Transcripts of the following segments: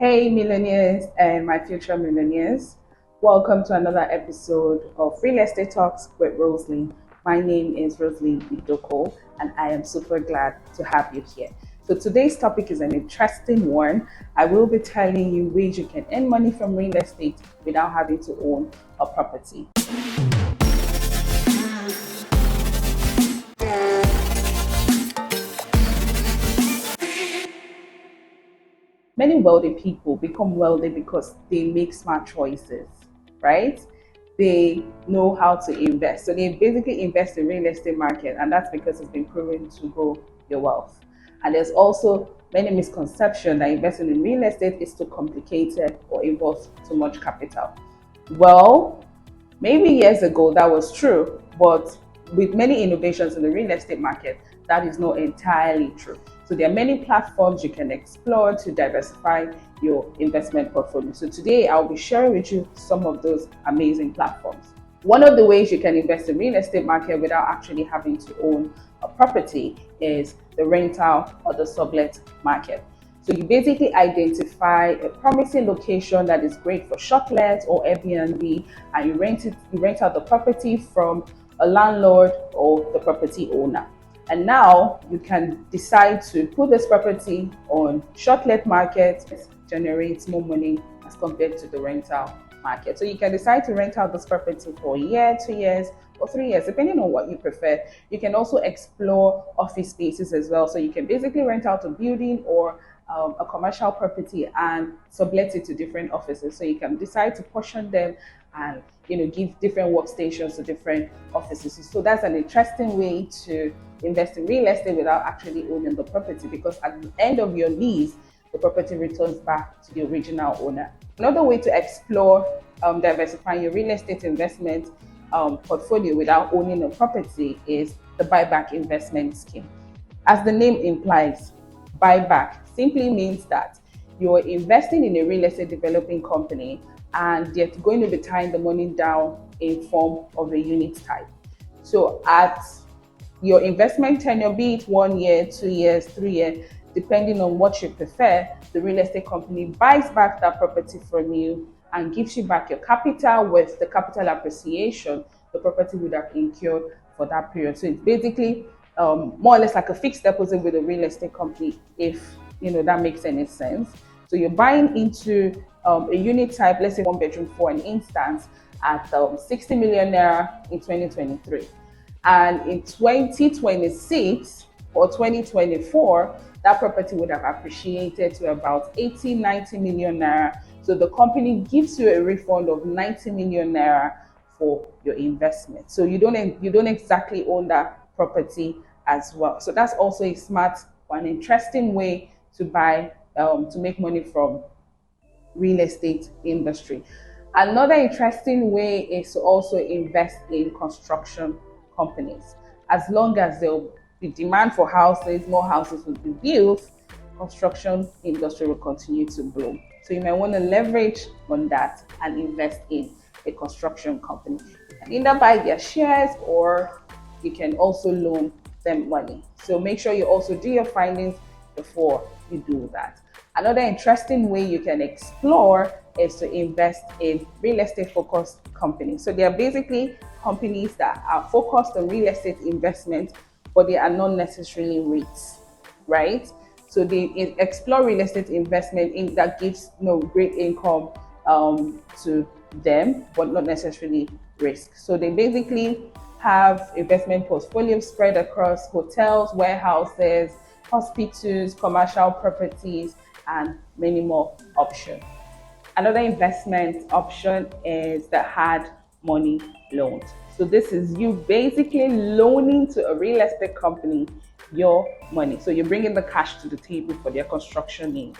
Hey, millionaires and my future millionaires. Welcome to another episode of Real Estate Talks with Rosalie. My name is Rosalie Idoko, and I am super glad to have you here. So, today's topic is an interesting one. I will be telling you ways you can earn money from real estate without having to own a property. Many wealthy people become wealthy because they make smart choices, right? They know how to invest. So they basically invest in real estate market, and that's because it's been proven to grow your wealth. And there's also many misconceptions that investing in real estate is too complicated or involves too much capital. Well, maybe years ago that was true, but with many innovations in the real estate market, that is not entirely true. So there are many platforms you can explore to diversify your investment portfolio. So today I'll be sharing with you some of those amazing platforms. One of the ways you can invest in real estate market without actually having to own a property is the rental or the sublet market. So you basically identify a promising location that is great for short let or Airbnb, and you rent out the property from a landlord or the property owner. And now you can decide to put this property on short let market, generates more money as compared to the rental market. So you can decide to rent out this property for a year, 2 years, or 3 years, depending on what you prefer. You can also explore office spaces as well. So you can basically rent out a building or a commercial property and sublet it to different offices. So you can decide to portion them and give different workstations to different offices. So that's an interesting way to invest in real estate without actually owning the property, because at the end of your lease, the property returns back to the original owner. Another way to explore diversifying your real estate investment portfolio without owning a property is the buyback investment scheme. As the name implies, buyback simply means that you're investing in a real estate developing company and they're going to be tying the money down in form of a unit type. So at your investment tenure, be it 1 year, 2 years, 3 years, depending on what you prefer, the real estate company buys back that property from you and gives you back your capital with the capital appreciation the property would have incurred for that period. So it's basically more or less like a fixed deposit with a real estate company, if that makes any sense. So you're buying into a unit type, let's say 1 bedroom for an instance, at 60 million naira in 2023. And in 2026 or 2024, that property would have appreciated to about 80, 90 million naira. So the company gives you a refund of 90 million naira for your investment. So you don't exactly own that property as well. So that's also a smart or an interesting way to buy to make money from real estate industry. Another interesting way is to also invest in construction companies. As long as there'll be demand for houses, more houses will be built, construction industry will continue to bloom. So you might want to leverage on that and invest in a construction company. You can either buy their shares or you can also loan them money. So make sure you also do your findings before you do that. Another interesting way you can explore is to invest in real estate focused companies. So they are basically companies that are focused on real estate investment, but they are not necessarily REITs, right? So they explore real estate investment that gives great income to them, but not necessarily risk. So they basically have investment portfolios spread across hotels, warehouses, hospitals, commercial properties, and many more options. Another investment option is the hard money loans. So this is you basically loaning to a real estate company your money. So you're bringing the cash to the table for their construction needs.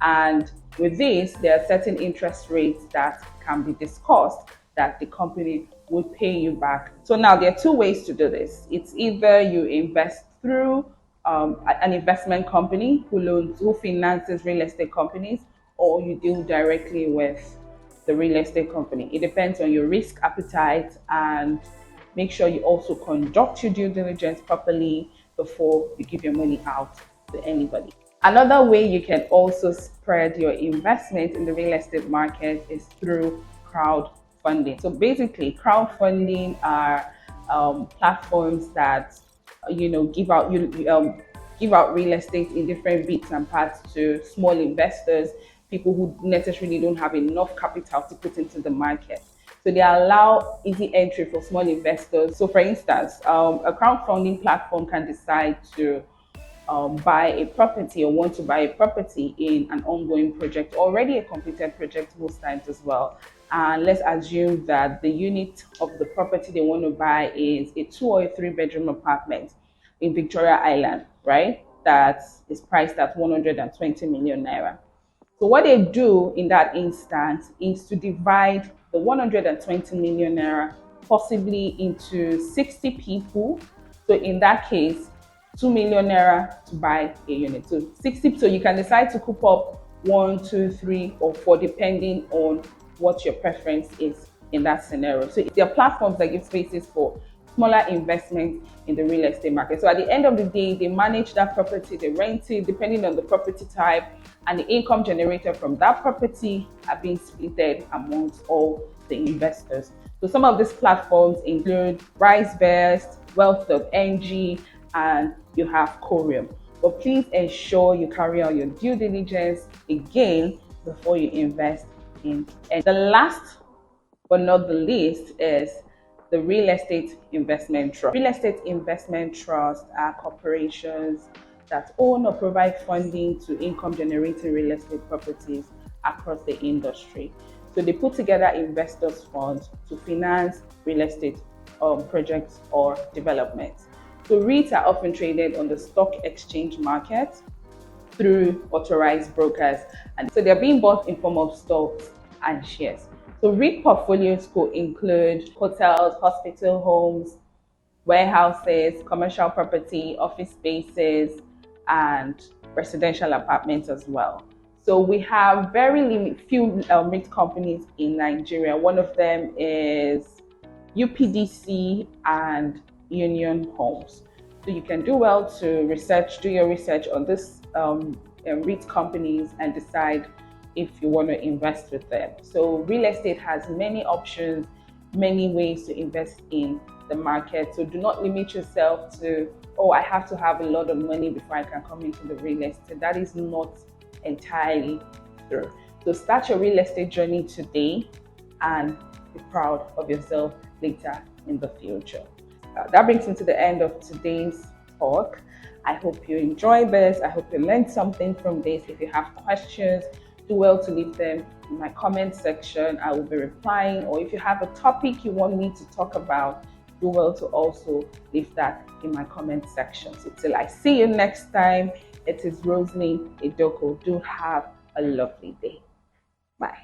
And with this, there are certain interest rates that can be discussed that the company will pay you back. So now there are two ways to do this. It's either you invest through an investment company who finances real estate companies, or you deal directly with the real estate company. It depends on your risk appetite, and make sure you also conduct your due diligence properly before you give your money out to anybody. Another way you can also spread your investment in the real estate market is through crowdfunding. So basically, crowdfunding are platforms that give out real estate in different bits and parts to small investors, people who necessarily don't have enough capital to put into the market. So they allow easy entry for small investors. So for instance, a crowdfunding platform can decide to buy a property or want to buy a property in an ongoing project, already a completed project most times as well. And let's assume that the unit of the property they want to buy is a 2 or 3 bedroom apartment in Victoria Island, right? That is priced at 120 million naira. So what they do in that instance is to divide the 120 million naira possibly into 60 people. So in that case, 2 million naira to buy a unit. So 60, so you can decide to coop up 1, 2, 3, or 4, depending on what your preference is in that scenario. So there are platforms that give spaces for smaller investments in the real estate market. So at the end of the day, they manage that property, they rent it depending on the property type, and the income generated from that property are being split amongst all the investors. So some of these platforms include RiseVest, Wealth.ng, and you have Corium. But please ensure you carry out your due diligence again before you invest in. And the last but not the least is the real estate investment trust. Real estate investment trusts are corporations that own or provide funding to income generating real estate properties across the industry. So they put together investors funds to finance real estate projects or developments. So REITs are often traded on the stock exchange market through authorized brokers, and so they're being bought in form of stocks and shares. So REIT portfolios could include hotels, hospital homes, warehouses, commercial property, office spaces, and residential apartments as well. So we have very few REIT companies in Nigeria. One of them is UPDC and Union Homes. So you can do well to do your research on this REIT companies and decide if you want to invest with them. So real estate has many options, many ways to invest in the market. So do not limit yourself to, oh, I have to have a lot of money before I can come into the real estate. That is not entirely true. So start your real estate journey today and be proud of yourself later in the future. That brings me to the end of today's talk. I hope you enjoyed this. I hope you learned something from this. If you have questions, do well to leave them in my comment section. I will be replying. Or if you have a topic you want me to talk about, do well to also leave that in my comment section. So till I see you next time, it is Roselyn Idoko. Do have a lovely day. Bye.